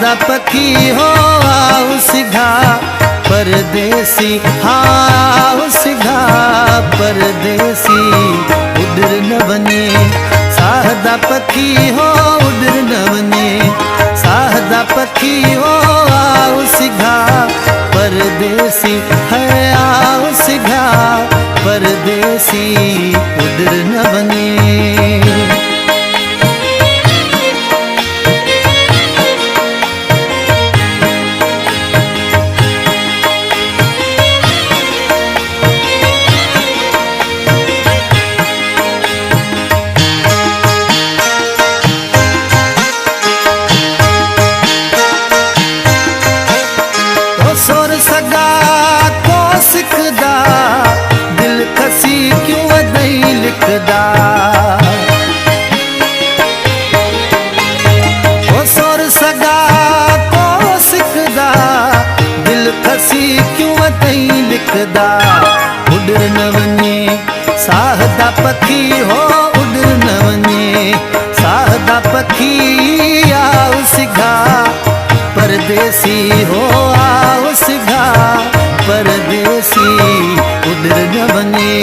साहदा पखी हो आओ सिघा परदेसी, हाँ आओ सिघा परदेसी उधर न बने। साहदा पखी हो उधर न बने, साहदा पखी हो आओ सिघा परदेसी है, आओ सिघा परदेसी उधर न बने। सोर सगा को सिखदा दिल खसी क्यों नहीं लिखदा। ओ सोर सगा को सिखदा दिल खसी क्यों नहीं लिखदा। उधर न वने साहदा पखी हो उधर न वने, साहदा पखी आओ सिघा परदेसी हो आओ सिघा परदेसी उधर न बने।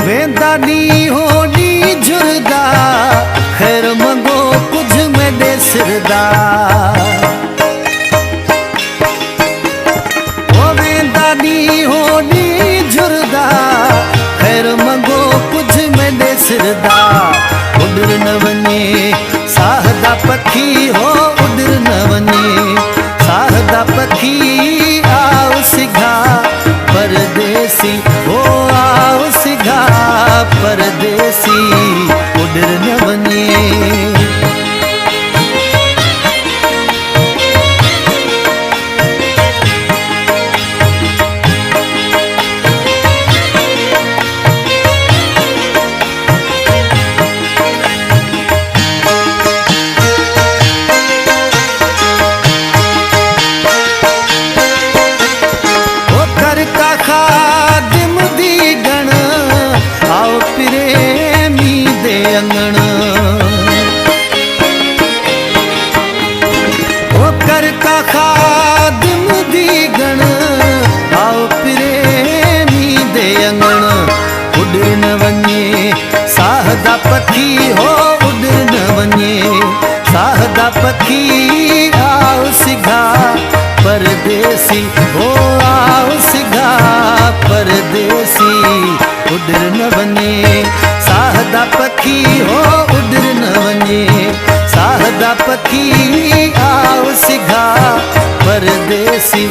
वेंदानी होनी झुरदा खैर मंगो कुछ में दे सिरदा। ओ वेंदानी होनी झुरदा खैर मंगो कुछ में दे सिरदा। उधर न वने साहदा पखी हो उधर न वने, साहदा पखी आओ सिघा परदेसी हो आओ सिघा परदेसी उधर न बने। ओ कर का खादिम दी गण आओ प्रेमी दे अंगण। ओ कर का खादिम दी गण आओ प्रेमी दे अंगण। उधर न वने साहदा पखी हो उधर न वने, साहदा पखी आओ सिघा परदेसी हो आओ सिघा परदेसी उधर न बने। साहदा पखी हो उधर न बने, साहदा पखी आओ सिघा परदेसी